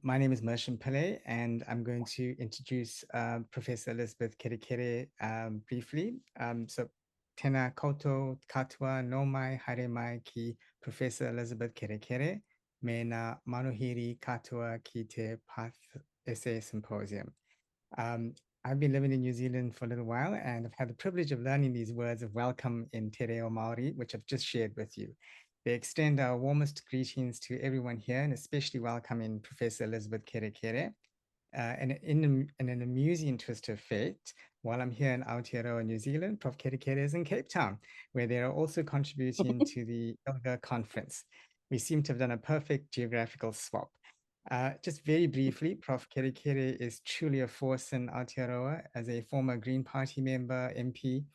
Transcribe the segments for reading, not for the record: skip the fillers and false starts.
My name is Mershon Pillay, and I'm going to introduce Professor Elizabeth Kerekere briefly. Tena koutou katoa no mai haere mai ki Professor Elizabeth Kerekere, me na manuhiri katoa ki te PATHSA Symposium. I've been living in New Zealand for a little while, and I've had the privilege of learning these words of welcome in Te Reo Māori, which I've just shared with you. They extend our warmest greetings to everyone here, and especially welcoming Professor Elizabeth Kerekere. And in an amusing twist of fate, while I'm here in Aotearoa, New Zealand, Prof Kerekere is in Cape Town, where they are also contributing to the ILGA conference. We seem to have done a perfect geographical swap. Just very briefly, Prof Kerekere is truly a force in Aotearoa as a former Green Party member, MP,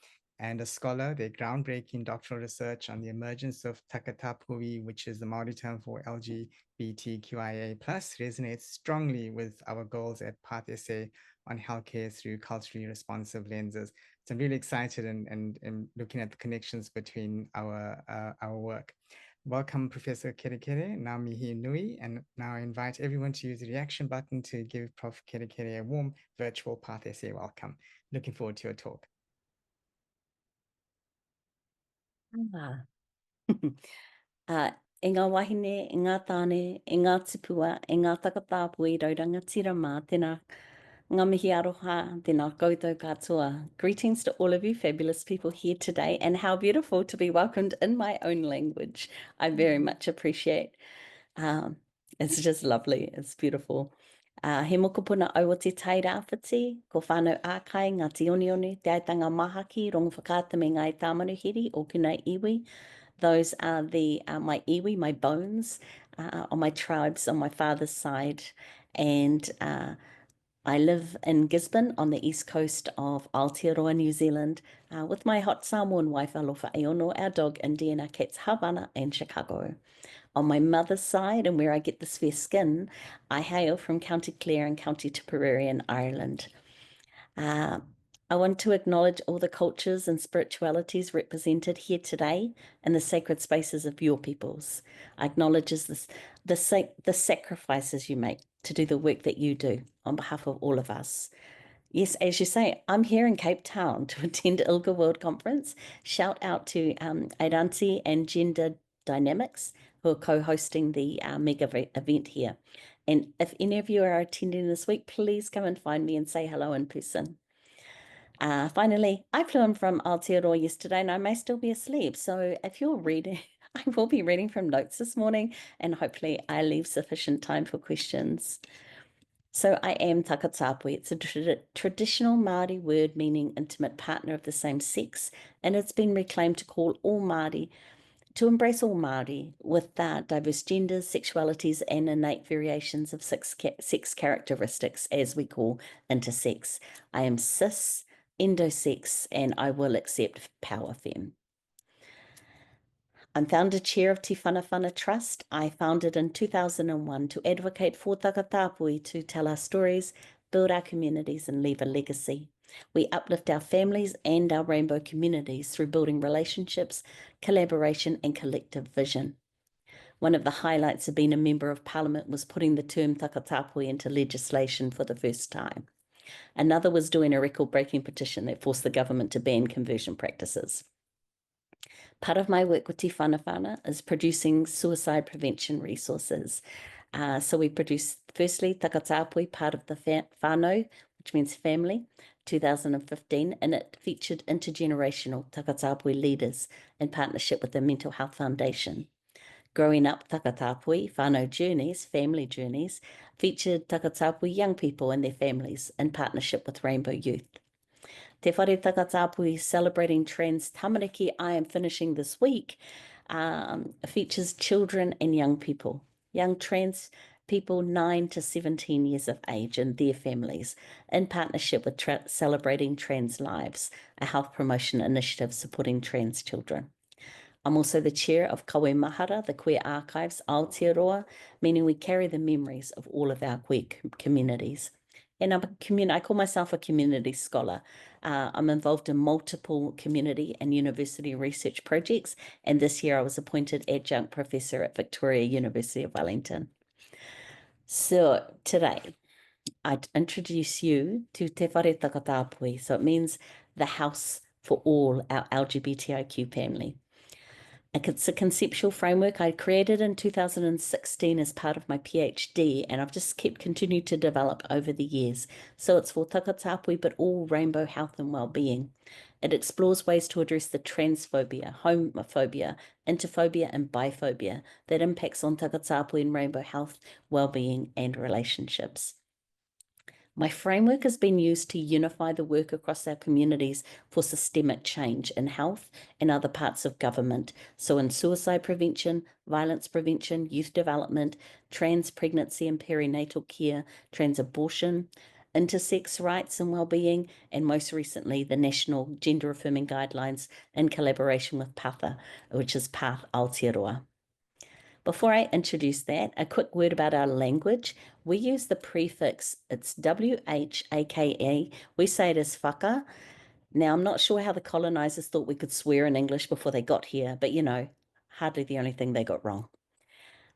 and a scholar. Their groundbreaking doctoral research on the emergence of takatapui, which is the Māori term for LGBTQIA+, resonates strongly with our goals at PATHSA on healthcare through culturally responsive lenses. So I'm really excited and looking at the connections between our work. Welcome, Professor Kerekere, ngā mihi nui, and now I invite everyone to use the reaction button to give Prof Kerekere a warm virtual PATHSA welcome. Looking forward to your talk. E ngā wahine, e ngā tāne, e ngā tipua, e ngā takatāpui rauranga tira mā, tēnā ngā mihi aroha, tēnā koutou katoa. Greetings to all of you fabulous people here today, and how beautiful to be welcomed in my own language. I very much appreciate. It's just lovely, it's beautiful. He moko puna au o te tai rāwhiti, ko whānau ākai ngā tionioni, te aitanga mahaki, rongo whakātame ngai tāmanuhiri o kunai iwi. Those are my iwi, my bones, on my tribes on my father's side. And I live in Gisborne on the east coast of Aotearoa, New Zealand, with my hot Samoan wife, Alofa Aono, our dog, Indy, our cats, Havana and Chicago. On my mother's side, and where I get this fair skin, I hail from County Clare and County Tipperary in Ireland. I want to acknowledge all the cultures and spiritualities represented here today in the sacred spaces of your peoples. I acknowledge the sacrifices you make to do the work that you do on behalf of all of us. Yes, as you say, I'm here in Cape Town to attend ILGA World Conference. Shout out to Airanti and Gender Dynamics, who are co-hosting the mega event here. And if any of you are attending this week, please come and find me and say hello in person. Finally, I flew in from Aotearoa yesterday and I may still be asleep. So if you're reading, I will be reading from notes this morning, and hopefully I leave sufficient time for questions. So I am takatapui. It's a traditional Māori word meaning intimate partner of the same sex, and it's been reclaimed to call all Māori, to embrace all Māori with diverse genders, sexualities, and innate variations of sex characteristics, as we call intersex. I am cis, endosex, and I will accept power femme. I'm founder chair of Te Whanawhana Trust. I founded in 2001 to advocate for takatapui to tell our stories, build our communities, and leave a legacy. We uplift our families and our rainbow communities through building relationships, collaboration, and collective vision. One of the highlights of being a member of Parliament was putting the term takatapui into legislation for the first time. Another was doing a record-breaking petition that forced the government to ban conversion practices. Part of my work with Te Whanawhana is producing suicide prevention resources. So we produce, firstly, takatapui, part of the whānau, which means family, 2015, and it featured intergenerational takatapui leaders in partnership with the Mental Health Foundation. Growing Up Takatapui, whānau journeys, family journeys, featured takatapui young people and their families in partnership with Rainbow Youth. Te Whare Takatapui Celebrating Trans Tamariki I am finishing this week features children and young people, young trans people 9 to 17 years of age and their families, in partnership with Celebrating Trans Lives, a health promotion initiative supporting trans children. I'm also the chair of Kawe Mahara, the Queer Archives, Aotearoa, meaning we carry the memories of all of our queer communities. And I call myself a community scholar. I'm involved in multiple community and university research projects, and this year I was appointed adjunct professor at Victoria University of Wellington. So today, I'd introduce you to Te Whare Takatāpui. So it means the house for all our LGBTIQ family. It's a conceptual framework I created in 2016 as part of my PhD, and I've just continued to develop over the years. So it's for takatāpui, but all rainbow health and well-being. It explores ways to address the transphobia, homophobia, interphobia, and biphobia that impacts on takatāpui and rainbow health, well-being, and relationships. My framework has been used to unify the work across our communities for systemic change in health and other parts of government. So in suicide prevention, violence prevention, youth development, trans pregnancy and perinatal care, trans abortion, intersex rights and well-being, and most recently, the National Gender-affirming Guidelines in collaboration with PATHSA, which is PATH Aotearoa. Before I introduce that, a quick word about our language. We use the prefix, it's WHAKA. We say it as whaka. Now, I'm not sure how the colonizers thought we could swear in English before they got here, but hardly the only thing they got wrong.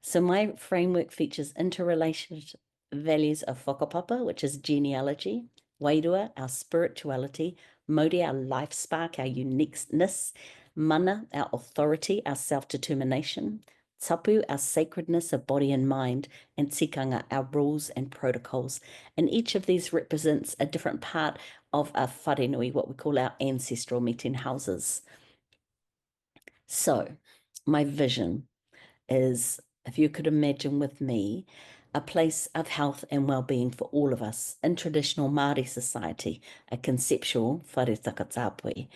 So my framework features interrelated values of whakapapa, which is genealogy, wairua, our spirituality, mauri, our life spark, our uniqueness, mana, our authority, our self-determination, tapu, our sacredness of body and mind, and tikanga, our rules and protocols. And each of these represents a different part of our wharenui, what we call our ancestral meeting houses. So my vision is, if you could imagine with me, a place of health and well-being for all of us in traditional Māori society, a conceptual whare takatāpui.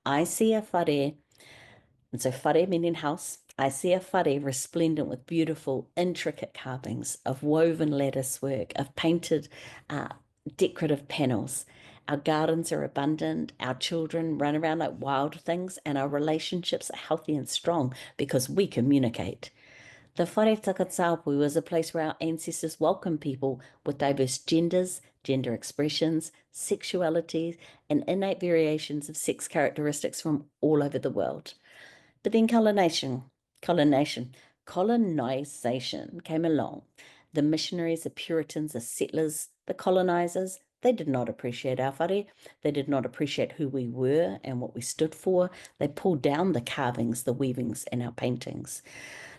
I see a whare, and so whare meaning house, I see a whare resplendent with beautiful, intricate carvings of woven lattice work, of painted decorative panels. Our gardens are abundant, our children run around like wild things, and our relationships are healthy and strong because we communicate. The whare takatāpui was a place where our ancestors welcomed people with diverse genders, gender expressions, sexualities, and innate variations of sex characteristics from all over the world. But then colonization came along. The missionaries, the Puritans, the settlers, the colonizers, they did not appreciate our whare. They did not appreciate who we were and what we stood for. They pulled down the carvings, the weavings, and our paintings.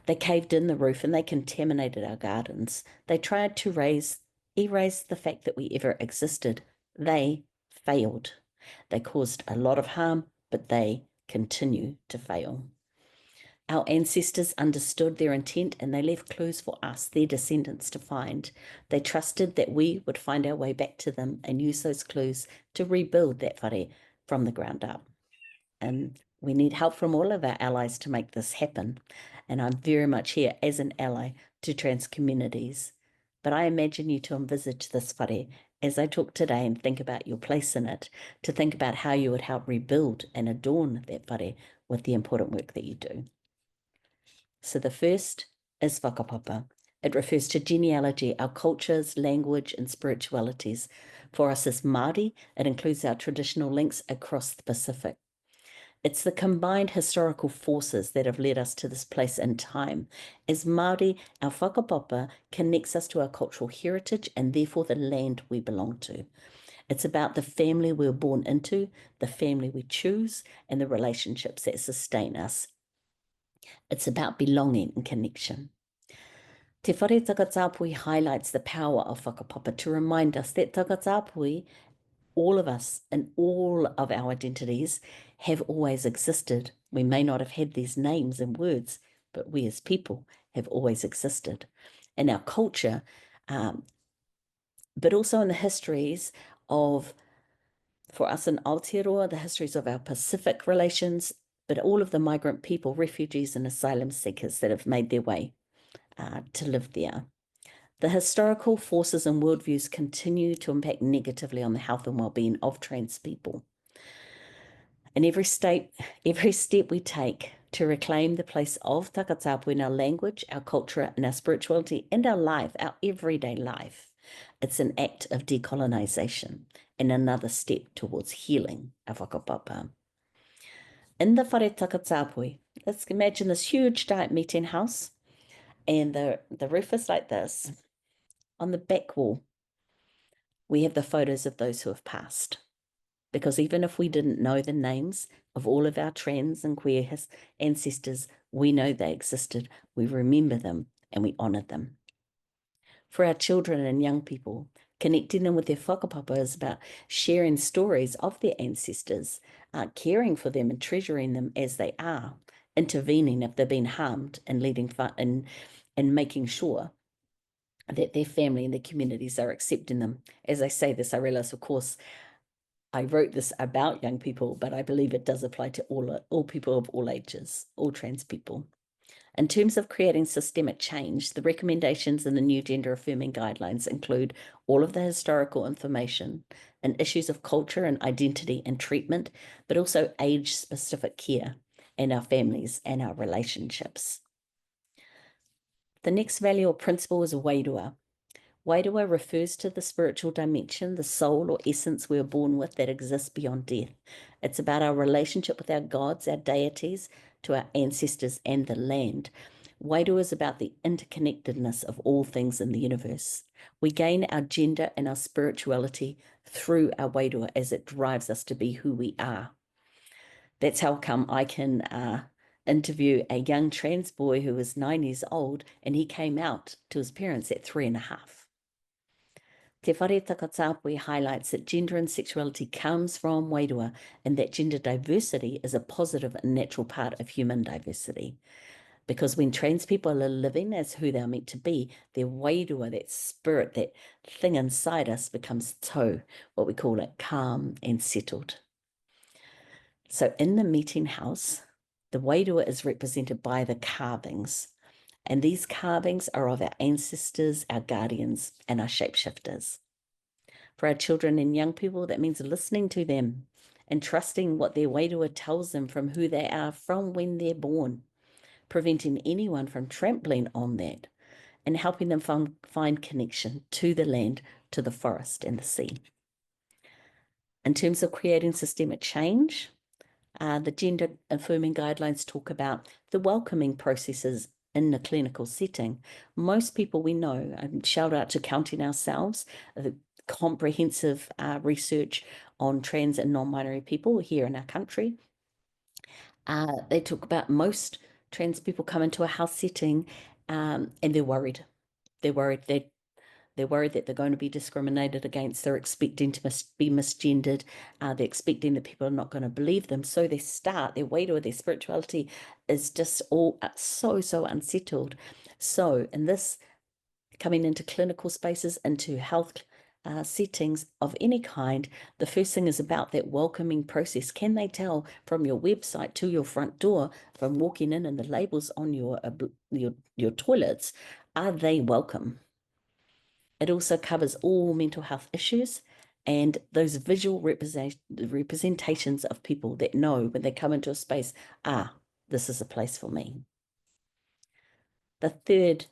They caved in the roof and they contaminated our gardens. They tried to erase the fact that we ever existed. They failed. They caused a lot of harm, but they continue to fail. Our ancestors understood their intent and they left clues for us, their descendants, to find. They trusted that we would find our way back to them and use those clues to rebuild that whare from the ground up. And we need help from all of our allies to make this happen. And I'm very much here as an ally to trans communities. But I imagine you to envisage this whare as I talk today and think about your place in it, to think about how you would help rebuild and adorn that whare with the important work that you do. So the first is whakapapa. It refers to genealogy, our cultures, language, and spiritualities. For us as Māori, it includes our traditional links across the Pacific. It's the combined historical forces that have led us to this place in time. As Māori, our whakapapa connects us to our cultural heritage and therefore the land we belong to. It's about the family we were born into, the family we choose, and the relationships that sustain us. It's about belonging and connection. Te whare takatāpui highlights the power of whakapapa to remind us that takatāpui, all of us and all of our identities, have always existed. We may not have had these names and words, but we as people have always existed. In our culture, but also in the histories of, for us in Aotearoa, the histories of our Pacific relations, but all of the migrant people, refugees and asylum seekers that have made their way to live there. The historical forces and worldviews continue to impact negatively on the health and well-being of trans people. In every step we take to reclaim the place of takatāpui in our language, our culture, and our spirituality, and our life, our everyday life, it's an act of decolonization and another step towards healing our whakapapa. In the whare takatāpui, let's imagine this huge giant meeting house, and the roof is like this. On the back wall, we have the photos of those who have passed. Because even if we didn't know the names of all of our trans and queer ancestors, we know they existed, we remember them, and we honour them. For our children and young people, connecting them with their whakapapa is about sharing stories of their ancestors, caring for them and treasuring them as they are, intervening if they've been harmed, and and making sure that their family and their communities are accepting them. As I say this, I realize, of course, I wrote this about young people, but I believe it does apply to all people of all ages, all trans people. In terms of creating systemic change, the recommendations in the new gender-affirming guidelines include all of the historical information and issues of culture and identity and treatment, but also age-specific care and our families and our relationships. The next value or principle is wairua. Wairua refers to the spiritual dimension, the soul or essence we are born with that exists beyond death. It's about our relationship with our gods, our deities, to our ancestors and the land. Wairua is about the interconnectedness of all things in the universe. We gain our gender and our spirituality through our wairua as it drives us to be who we are. That's how come I can interview a young trans boy who was 9 years old, and he came out to his parents at 3.5. Te Whare Takatāpui highlights that gender and sexuality comes from wairua, and that gender diversity is a positive and natural part of human diversity. Because when trans people are living as who they're meant to be, their wairua, that spirit, that thing inside us becomes tau, what we call it, calm and settled. So in the meeting house, the wairua is represented by the carvings. And these carvings are of our ancestors, our guardians, and our shapeshifters. For our children and young people, that means listening to them and trusting what their wairua tells them from who they are from when they're born, preventing anyone from trampling on that, and helping them find connection to the land, to the forest and the sea. In terms of creating systemic change, the gender-affirming guidelines talk about the welcoming processes in the clinical setting. Most people we know, shout out to Counting Ourselves, the comprehensive research on trans and non-binary people here in our country. They talk about most trans people come into a house setting and they're worried. They're worried that they're going to be discriminated against. They're expecting to be misgendered. They're expecting that people are not going to believe them. So they start, their wairua, their spirituality is just all so unsettled. So in this, coming into clinical spaces, into health settings of any kind, the first thing is about that welcoming process. Can they tell from your website to your front door, from walking in and the labels on your toilets, are they welcome? It also covers all mental health issues and those visual representations of people that know when they come into a space, this is a place for me. The third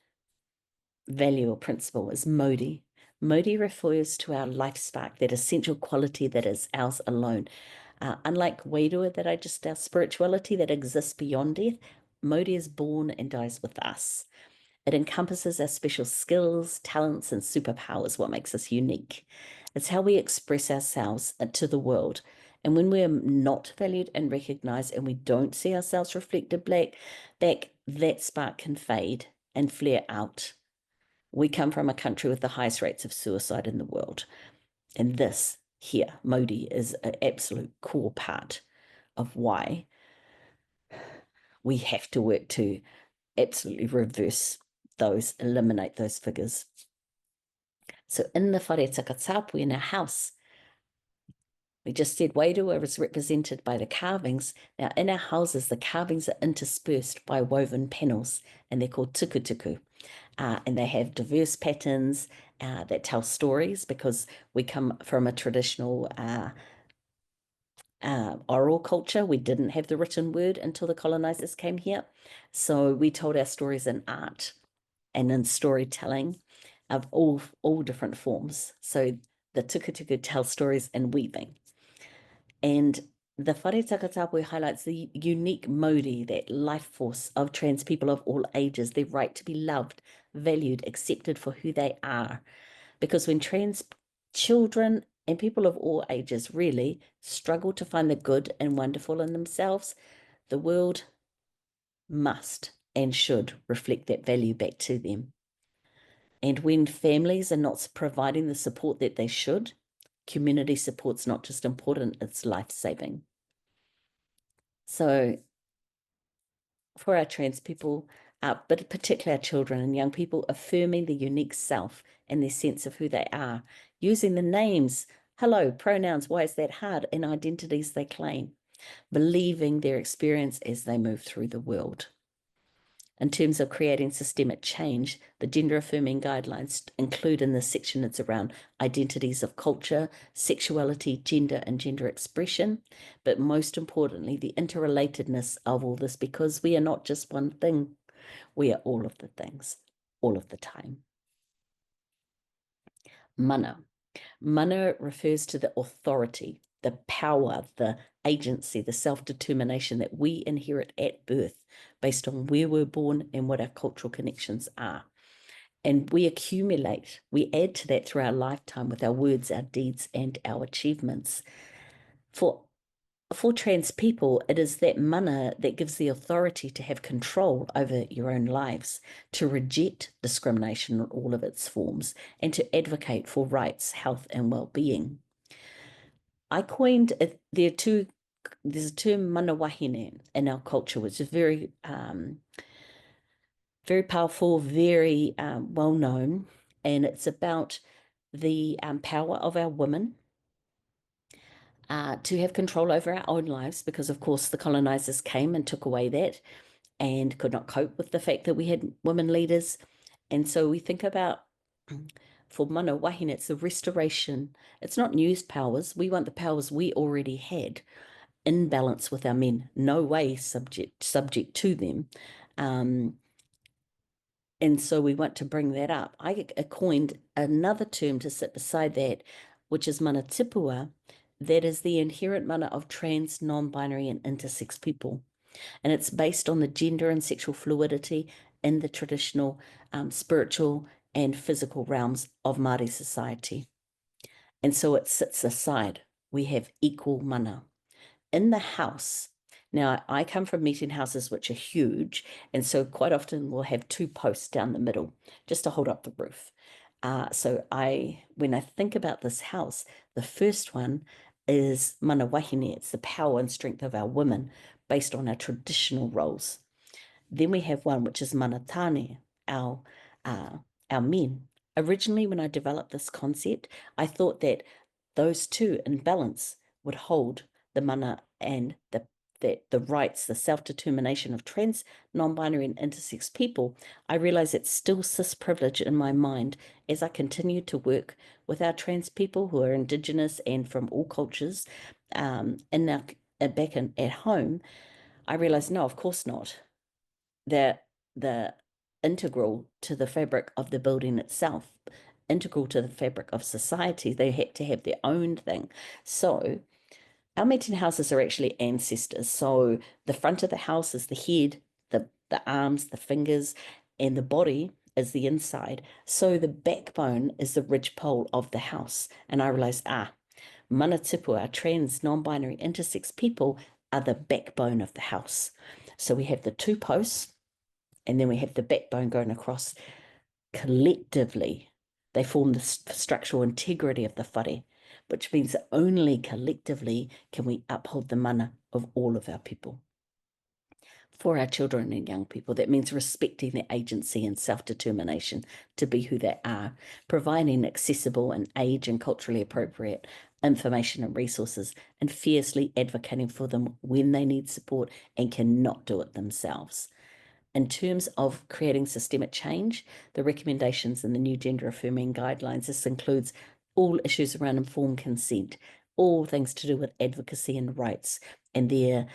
value or principle is Modi. Modi refers to our life spark, that essential quality that is ours alone. Unlike wairua, our spirituality that exists beyond death, Modi is born and dies with us. It encompasses our special skills, talents, and superpowers, what makes us unique. It's how we express ourselves to the world. And when we're not valued and recognized and we don't see ourselves reflected back, that spark can fade and flare out. We come from a country with the highest rates of suicide in the world. And this here, Modi, is an absolute core part of why we have to work to absolutely eliminate those figures. So in the whare takatāpui in our house, we just said wairua is represented by the carvings. Now in our houses, the carvings are interspersed by woven panels, and they're called tukutuku. And they have diverse patterns that tell stories, because we come from a traditional oral culture. We didn't have the written word until the colonizers came here. So we told our stories in art and in storytelling of all different forms. So the tukutuku tell stories in weaving. And the Whare Takatapui highlights the unique mauri, that life force of trans people of all ages, their right to be loved, valued, accepted for who they are. Because when trans children and people of all ages really struggle to find the good and wonderful in themselves, the world must and should reflect that value back to them. And when families are not providing the support that they should, community support's not just important, it's life-saving. So for our trans people, but particularly our children and young people, affirming the unique self and their sense of who they are, using the names, hello, pronouns, why is that hard, and identities they claim, believing their experience as they move through the world. In terms of creating systemic change, the gender-affirming guidelines include in this section, it's around identities of culture, sexuality, gender, and gender expression, but most importantly, the interrelatedness of all this, because we are not just one thing, we are all of the things, all of the time. Mana. Mana refers to the authority, the power, the agency, the self-determination that we inherit at birth based on where we're born and what our cultural connections are. And we accumulate, we add to that through our lifetime with our words, our deeds, and our achievements. For trans people, it is that mana that gives the authority to have control over your own lives, to reject discrimination in all of its forms, and to advocate for rights, health, and well-being. I coined it, there's a term mana wahine in our culture, which is very, very powerful, very well known, and it's about the power of our women to have control over our own lives, because of course the colonizers came and took away that and could not cope with the fact that we had women leaders. And so we think about, for mana wahine, it's the restoration. It's not news powers. We want the powers we already had in balance with our men, no way subject to them. And so we want to bring that up. I coined another term to sit beside that, which is mana tipua. That is the inherent mana of trans, non-binary, and intersex people. And it's based on the gender and sexual fluidity in the traditional spiritual and physical realms of Māori society. And so it sits aside. We have equal mana. In the house, now I come from meeting houses which are huge, and so quite often we'll have two posts down the middle just to hold up the roof. So when I think about this house, the first one is mana wahine. It's the power and strength of our women based on our traditional roles. Then we have one which is mana tane, our men. Originally, when I developed this concept, I thought that those two in balance would hold the mana and the rights, the self-determination of trans, non-binary, and intersex people. I realize it's still cis privilege in my mind as I continue to work with our trans people who are Indigenous and from all cultures, and now back at home. I realize, no, of course not. They're integral to the fabric of the building itself, integral to the fabric of society. They had to have their own thing. So our meeting houses are actually ancestors. So the front of the house is the head, the arms, the fingers, and the body is the inside. So the backbone is the ridgepole of the house. And I realized, mana tipua, trans, non-binary, intersex people are the backbone of the house. So we have the two posts, and then we have the backbone going across. Collectively, they form the structural integrity of the whare, which means that only collectively can we uphold the mana of all of our people. For our children and young people, that means respecting their agency and self-determination to be who they are, providing accessible and age and culturally appropriate information and resources, and fiercely advocating for them when they need support and cannot do it themselves. In terms of creating systemic change, the recommendations in the new gender-affirming guidelines, this includes all issues around informed consent, all things to do with advocacy and rights, and their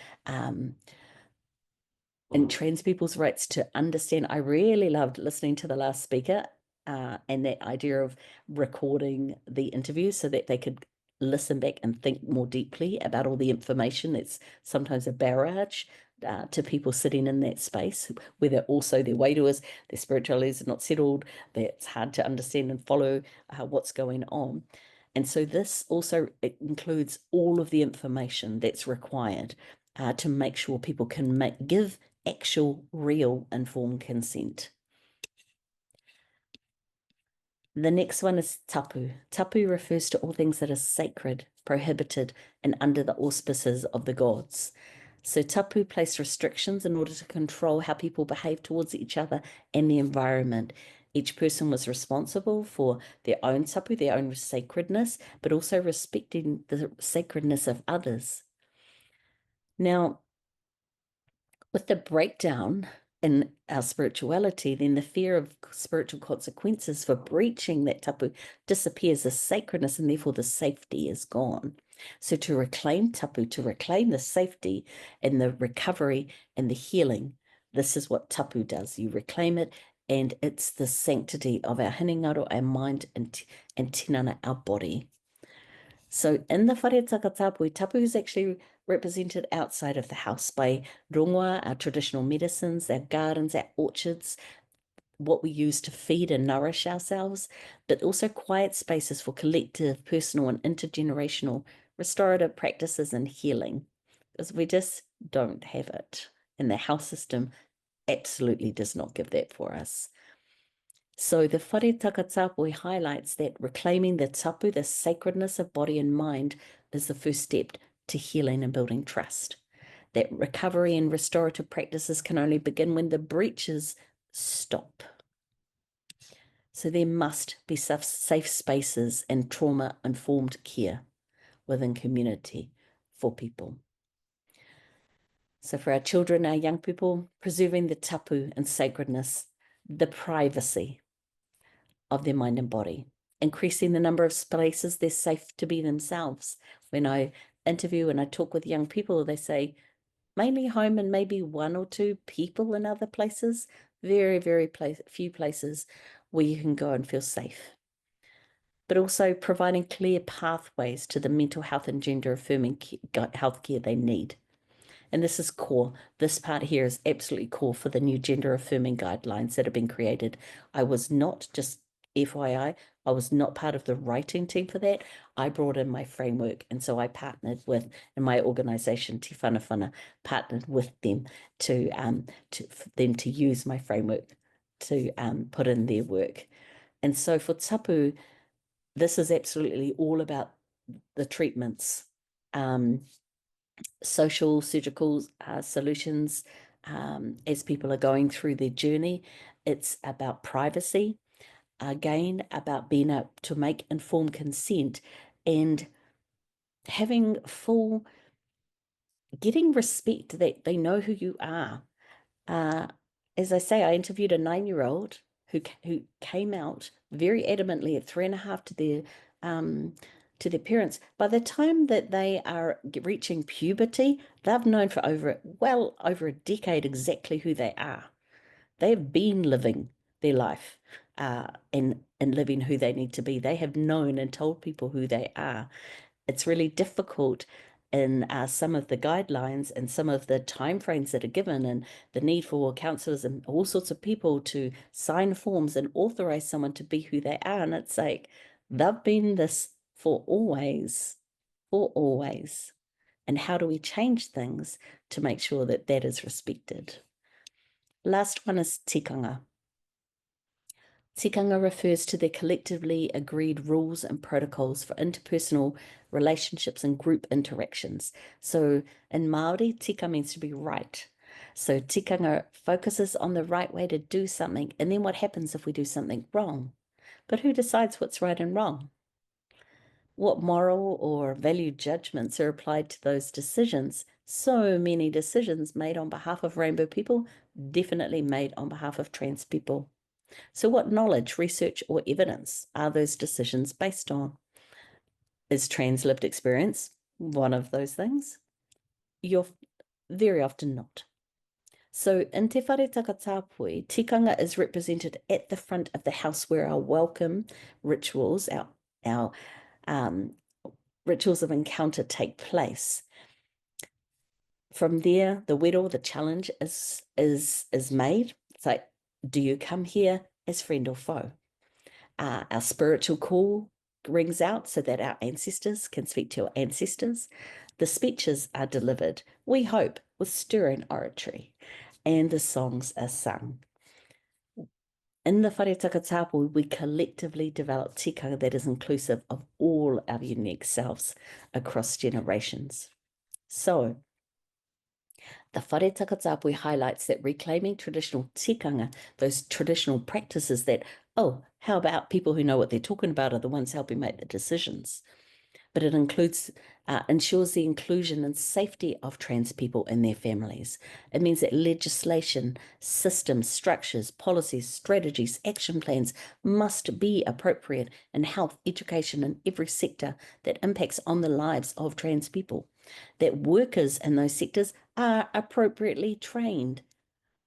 and trans people's rights to understand. I really loved listening to the last speaker and that idea of recording the interview so that they could listen back and think more deeply about all the information that's sometimes a barrage to people sitting in that space, where they're also their weight is, their spirituality is not settled, that it's hard to understand and follow what's going on. And so this also includes all of the information that's required to make sure people can give actual, real, informed consent. The next one is tapu. Tapu refers to all things that are sacred, prohibited, and under the auspices of the gods. So tapu placed restrictions in order to control how people behave towards each other and the environment. Each person was responsible for their own tapu, their own sacredness, but also respecting the sacredness of others. Now, with the breakdown in our spirituality, then the fear of spiritual consequences for breaching that tapu disappears, the sacredness, and therefore the safety is gone. So to reclaim tapu, to reclaim the safety and the recovery and the healing, this is what tapu does. You reclaim it, and it's the sanctity of our hinengaro, our mind, and tinana, our body. So in the wharetaka tapu, tapu is actually represented outside of the house by rongoa, our traditional medicines, our gardens, our orchards, what we use to feed and nourish ourselves, but also quiet spaces for collective, personal, and intergenerational restorative practices and healing, because we just don't have it. And the health system absolutely does not give that for us. So the wharetaka tapu highlights that reclaiming the tapu, the sacredness of body and mind, is the first step to healing and building trust. That recovery and restorative practices can only begin when the breaches stop. So there must be safe spaces and trauma-informed care within community for people. So for our children, our young people, preserving the tapu and sacredness, the privacy of their mind and body, increasing the number of spaces they're safe to be themselves. When I interview and I talk with young people, they say mainly home and maybe one or two people in other places, very, very few places where you can go and feel safe. But also providing clear pathways to the mental health and gender-affirming healthcare they need. And this is core. This part here is absolutely core for the new gender-affirming guidelines that have been created. I was not, just FYI, I was not part of the writing team for that. I brought in my framework, and so I partnered with, in my organisation, Te Whanawhana, partnered with them for them to use my framework to put in their work. And so for tapu, this is absolutely all about the treatments, social, surgical solutions as people are going through their journey. It's about privacy, again, about being able to make informed consent and having getting respect that they know who you are. As I say, I interviewed a 9-year-old who came out very adamantly at 3.5 to their parents. By the time that they are reaching puberty, they've known for over a decade exactly who they are. They have been living their life and living who they need to be. They have known and told people who they are. It's really difficult in some of the guidelines and some of the timeframes that are given, and the need for counsellors and all sorts of people to sign forms and authorize someone to be who they are. And it's like, they've been this for always. And how do we change things to make sure that that is respected? Last one is tikanga. Tikanga refers to the collectively agreed rules and protocols for interpersonal relationships and group interactions. So in Māori, tika means to be right. So tikanga focuses on the right way to do something, and then what happens if we do something wrong? But who decides what's right and wrong? What moral or value judgments are applied to those decisions? So many decisions made on behalf of rainbow people, definitely made on behalf of trans people. So what knowledge, research, or evidence are those decisions based on? Is trans lived experience one of those things? You're very often not. So in Te Wharetaka Tāpui, tikanga is represented at the front of the house, where our welcome rituals, our rituals of encounter take place. From there, the wero, the challenge is made. It's like, do you come here as friend or foe? Our spiritual call rings out so that our ancestors can speak to our ancestors. The speeches are delivered, we hope, with stirring oratory, and the songs are sung. In the whare takatapu, we collectively develop tikanga that is inclusive of all our unique selves across generations. So, the whare takatapu highlights that reclaiming traditional tikanga, those traditional practices that, oh, how about people who know what they're talking about are the ones helping make the decisions? But it ensures the inclusion and safety of trans people and their families. It means that legislation, systems, structures, policies, strategies, action plans must be appropriate in health, education, and every sector that impacts on the lives of trans people. That workers in those sectors are appropriately trained,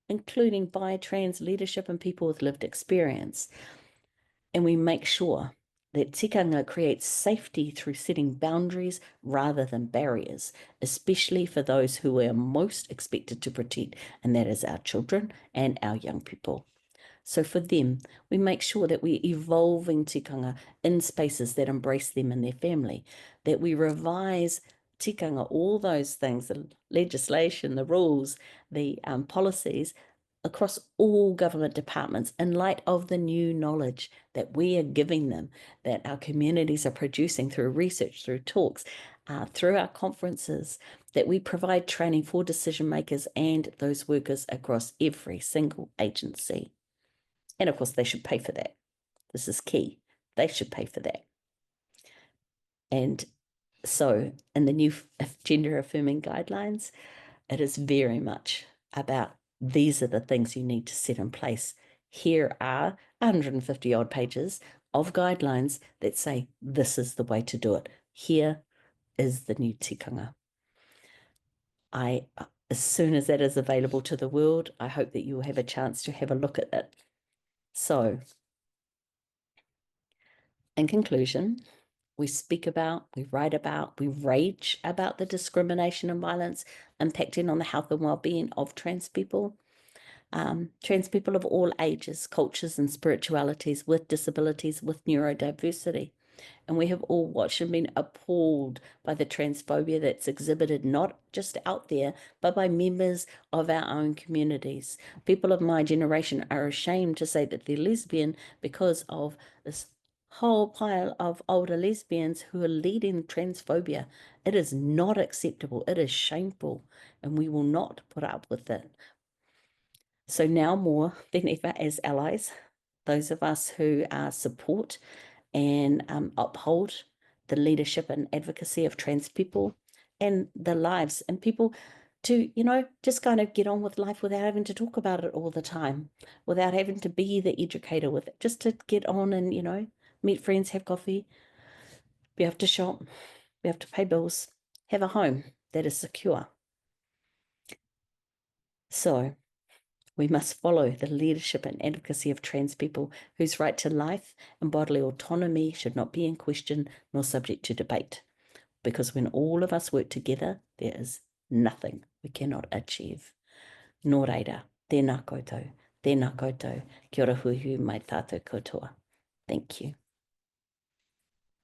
including by trans leadership and people with lived experience. And we make sure that tikanga creates safety through setting boundaries rather than barriers, especially for those who we are most expected to protect, and that is our children and our young people. So for them, we make sure that we're evolving tikanga in spaces that embrace them and their family, that we revise tikanga, all those things, the legislation, the rules, the policies, across all government departments in light of the new knowledge that we are giving them, that our communities are producing through research, through talks, through our conferences, that we provide training for decision makers and those workers across every single agency. And of course, they should pay for that. This is key. They should pay for that. And so in the new gender-affirming guidelines, it is very much about these are the things you need to set in place. Here are 150 odd pages of guidelines that say this is the way to do it. Here is the new tikanga. As soon as that is available to the world, I hope that you will have a chance to have a look at it. So, in conclusion, we speak about, we write about, we rage about the discrimination and violence impacting on the health and well-being of trans people of all ages, cultures, and spiritualities, with disabilities, with neurodiversity. And we have all watched and been appalled by the transphobia that's exhibited not just out there, but by members of our own communities. People of my generation are ashamed to say that they're lesbian because of this whole pile of older lesbians who are leading transphobia. It is not acceptable. It is shameful, and we will not put up with it. So now more than ever as allies, those of us who support and uphold the leadership and advocacy of trans people and the lives and people to, just kind of get on with life without having to talk about it all the time, without having to be the educator with it, just to get on and, meet friends, have coffee, be able to shop, be able to pay bills, have a home that is secure. So we must follow the leadership and advocacy of trans people whose right to life and bodily autonomy should not be in question nor subject to debate. Because when all of us work together, there is nothing we cannot achieve. Nō reira, tēnā koutou, kia ora hui mai tātou koutua. Thank you.